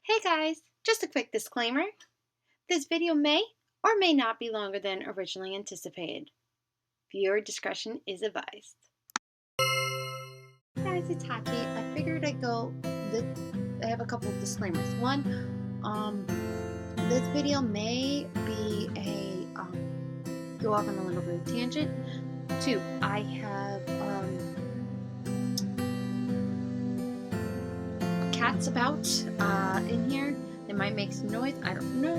Hey guys, just a quick disclaimer. This video may or may not be longer than originally anticipated. Viewer discretion is advised. Hey guys, it's Hachi. I figured I'd I have a couple of disclaimers. One, this video may be go off on a little bit of tangent. Two, I have cats about in here. They might make some noise, I don't know.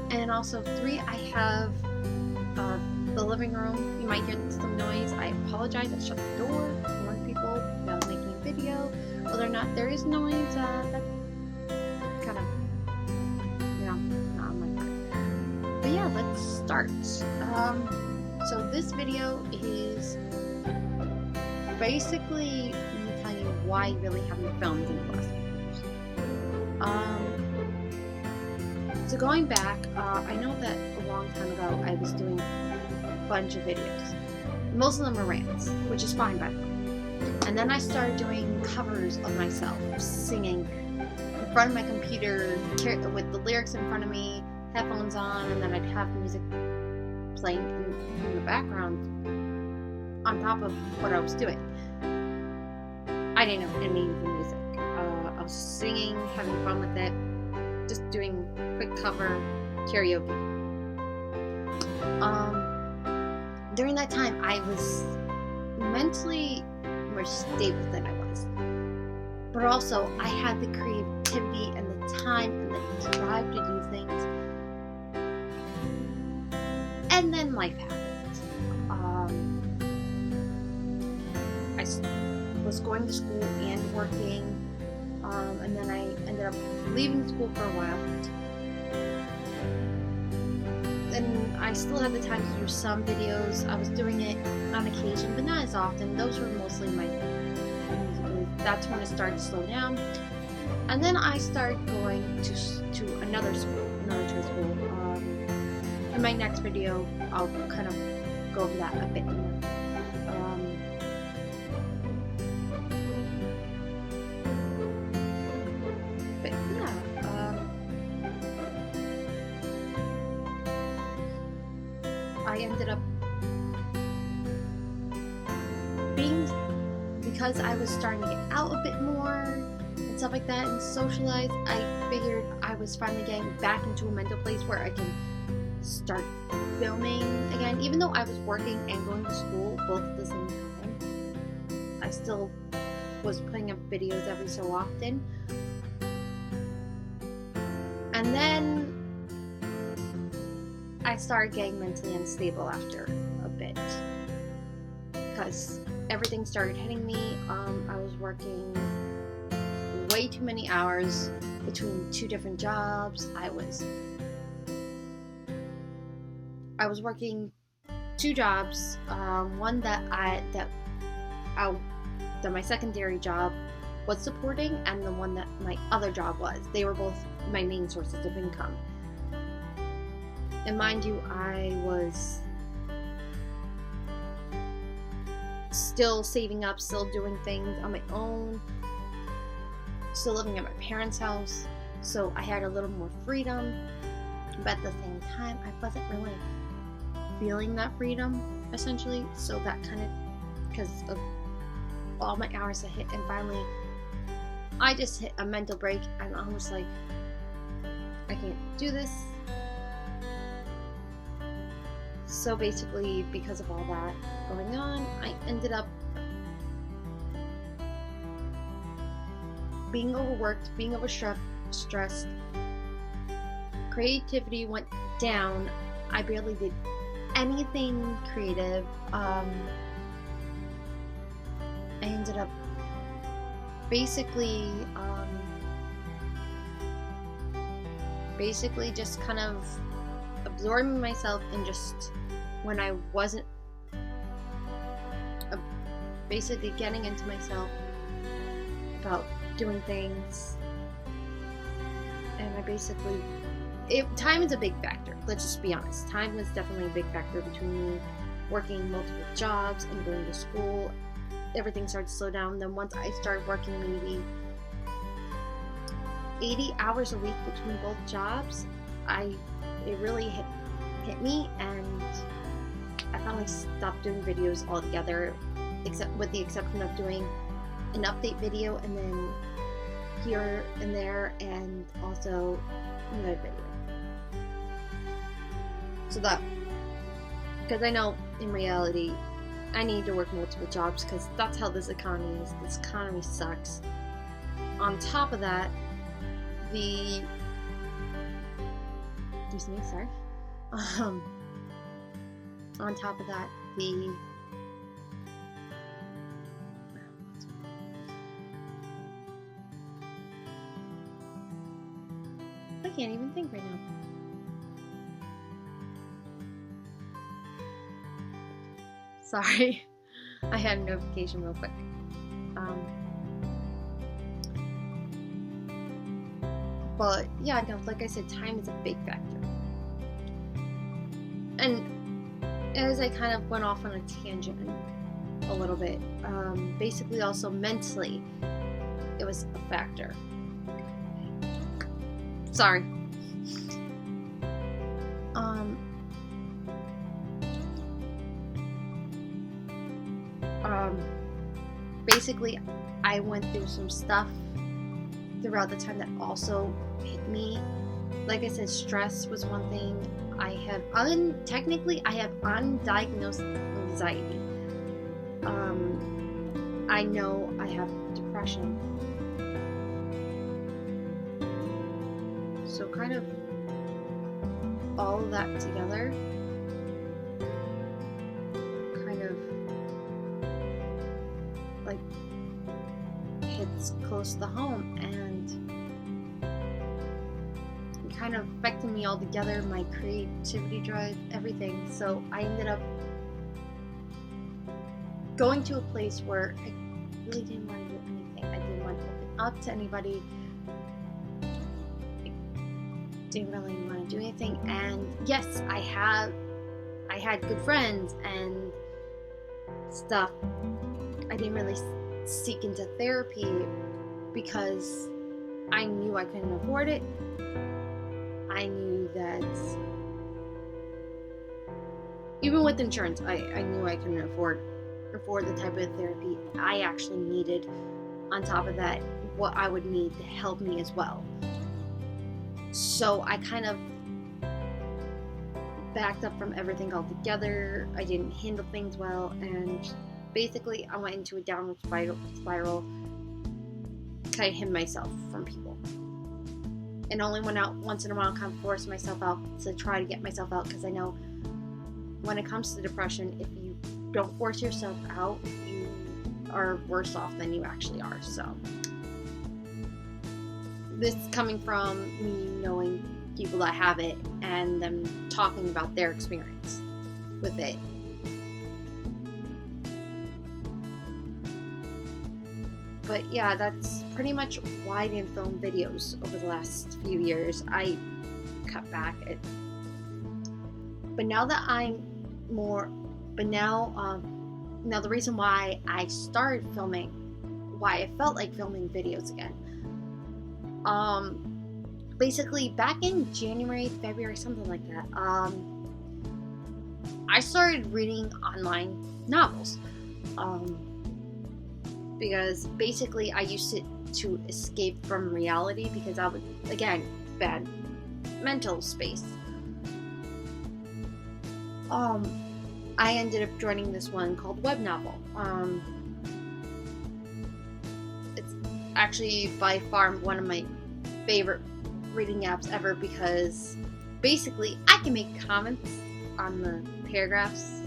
And also three, I have the living room. You might hear some noise. I apologize. I shut the door. Warn people that I was making a video. Whether or not there is noise, that's kind of, not on my part. But yeah, let's start. So this video is basically me telling you why I really haven't filmed in the last few years. So going back, I know that a long time ago I was doing a bunch of videos. Most of them are rants, which is fine by the way. And then I started doing covers of myself, singing in front of my computer with the lyrics in front of me, headphones on, and then I'd have music playing in the background on top of what I was doing. I didn't know any of the music. I was singing, having fun with it, just doing quick cover karaoke. During that time, I was mentally more stable than I was. But also, I had the creativity and the time and the drive to do things. And then life happened. I was going to school and working, and then I ended up leaving school for a while. And I still had the time to do some videos. I was doing it on occasion, but not as often. Those were mostly my music. That's when it started to slow down. And then I started going to another school, another trade school. In my next video, I'll kind of go over that a bit more. But yeah, I ended up because I was starting to get out a bit more and stuff like that and socialize. I figured I was finally getting back into a mental place where I can start filming again. Even though I was working and going to school both at the same time, I still was putting up videos every so often. And then I started getting mentally unstable after a bit because everything started hitting me. I was working way too many hours between two different jobs. I was working two jobs. One that my secondary job was supporting, and the one that my other job was. They were both my main sources of income. And mind you, I was still saving up, still doing things on my own, still living at my parents' house, so I had a little more freedom, but at the same time, I wasn't really feeling that freedom, essentially. So that kind of, because of all my hours that hit, and finally I just hit a mental break, and I was like, I can't do this. So basically, because of all that going on, I ended up being overworked, being overstressed. Creativity went down. I barely did anything creative. I ended up basically just kind of absorbing myself in just when I wasn't basically getting into myself about doing things. And I basically, time is a big factor. Let's just be honest. Time was definitely a big factor between me working multiple jobs and going to school. Everything started to slow down. Then once I started working maybe 80 hours a week between both jobs, it really hit me, and I finally stopped doing videos altogether, except with the exception of doing an update video and then here and there, and also another video. So that, because I know in reality I need to work multiple jobs because that's how this economy is. This economy sucks. On top of that, excuse me, sorry. On top of that, I can't even think right now. Sorry, I had a notification real quick. But yeah, no, like I said, time is a big factor. And as I kind of went off on a tangent a little bit, basically also mentally, it was a factor. Sorry. Basically, I went through some stuff throughout the time that also hit me. Like I said, stress was one thing. I have undiagnosed anxiety. I know I have depression. So kind of all of that together kind of like hits close to home, and it kind of affected me all together, my creativity drive, everything. So I ended up going to a place where I really didn't want to do anything. I didn't want to open up to anybody. I didn't really want to do anything. And yes, I had good friends and stuff. I didn't really seek into therapy because I knew I couldn't afford it. I knew that even with insurance, I knew I couldn't afford the type of therapy I actually needed. On top of that, what I would need to help me as well. So I kind of backed up from everything altogether. I didn't handle things well, and basically I went into a downward spiral. Kind of hid myself from people, and only went out once in a while, kind of forced myself out to try to get myself out, because I know when it comes to depression, if you don't force yourself out, you are worse off than you actually are. So this is coming from me knowing people that have it and them talking about their experience with it. But yeah, that's pretty much why I didn't film videos over the last few years. I cut back it. But now that now the reason why I started filming, why I felt like filming videos again, basically back in January, February, something like that, I started reading online novels, because basically I used it to escape from reality, because I was, again, bad mental space. I ended up joining this one called Web Novel. It's actually by far one of my favorite reading apps ever, because basically I can make comments on the paragraphs,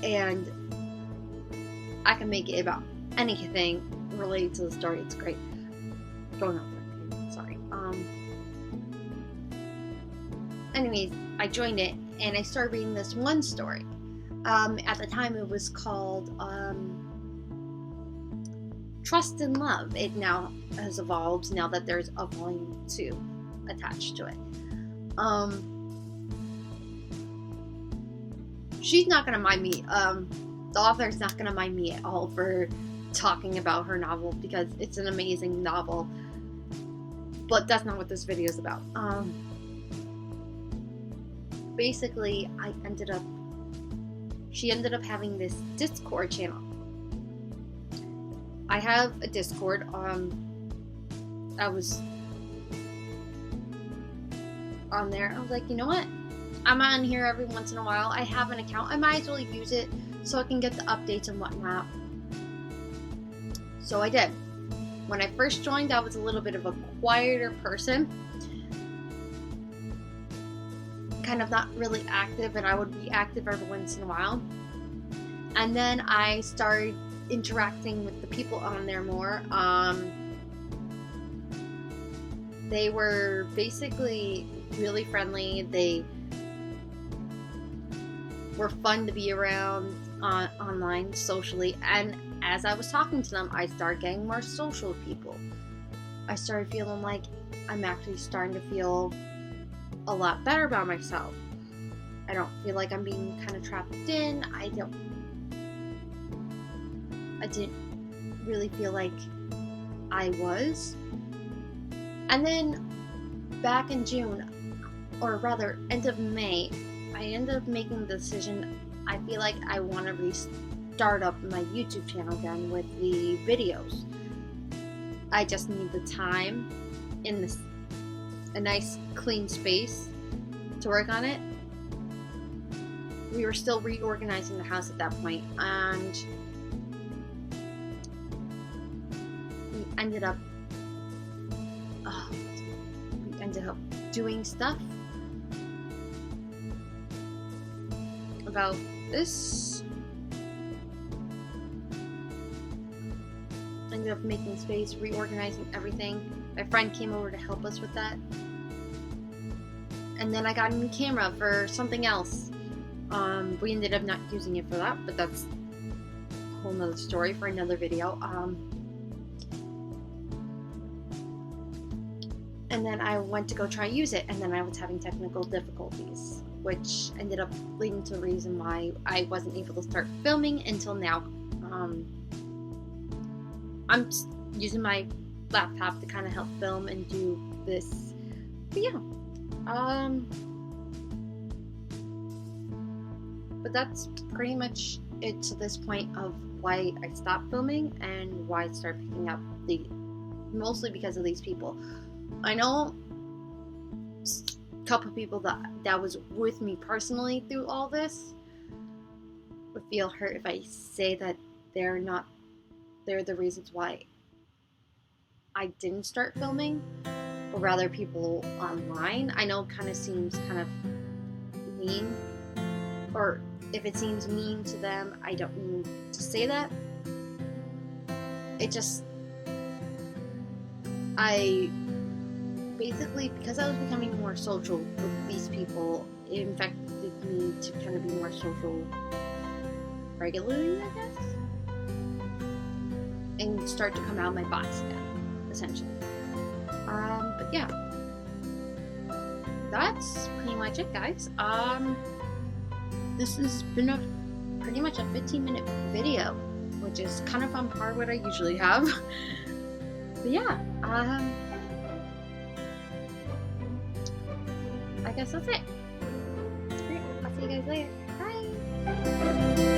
and I can make it about anything related to the story. It's great. Going off. Sorry. Anyways, I joined it and I started reading this one story. At the time it was called Trust and Love. It now has evolved now that there's a volume 2 attached to it. She's not gonna mind me. The author's not gonna mind me at all for talking about her novel because it's an amazing novel. But that's not what this video is about. Basically, she ended up having this Discord channel. I have a Discord. I was on there. I was like, you know what? I'm on here every once in a while. I have an account. I might as well use it so I can get the updates and whatnot. So I did. When I first joined, I was a little bit of a quieter person. Kind of not really active, and I would be active every once in a while. And then I started interacting with the people on there more. They were basically really friendly. They were fun to be around online, socially, and as I was talking to them, I started getting more social with people. I started feeling like I'm actually starting to feel a lot better about myself. I don't feel like I'm being kind of trapped in. I didn't really feel like I was. And then back in June, or rather end of May, I ended up making the decision. I feel like I want to restart up my YouTube channel again with the videos. I just need the time in a nice clean space to work on it. We were still reorganizing the house at that point, and we ended up doing stuff about this. Ended up making space, reorganizing everything. My friend came over to help us with that. And then I got a new camera for something else. We ended up not using it for that, but that's a whole nother story for another video. And then I went to go try use it, and then I was having technical difficulties, which ended up leading to the reason why I wasn't able to start filming until now. I'm using my laptop to kind of help film and do this. But yeah. But that's pretty much it to this point of why I stopped filming and why I started picking up mostly because of these people. I know a couple people that was with me personally through all this would feel hurt if I say that they're the reasons why I didn't start filming, or rather people online. I know it kind of seems kind of mean, or if it seems mean to them, I don't mean to say that. It just, basically, because I was becoming more social with these people, it infected me to kind of be more social regularly, I guess, and start to come out of my box again, essentially. But yeah, that's pretty much it, guys. This has been pretty much a 15-minute video, which is kind of on par what I usually have. But yeah, I guess that's it. Alright, I'll see you guys later. Bye!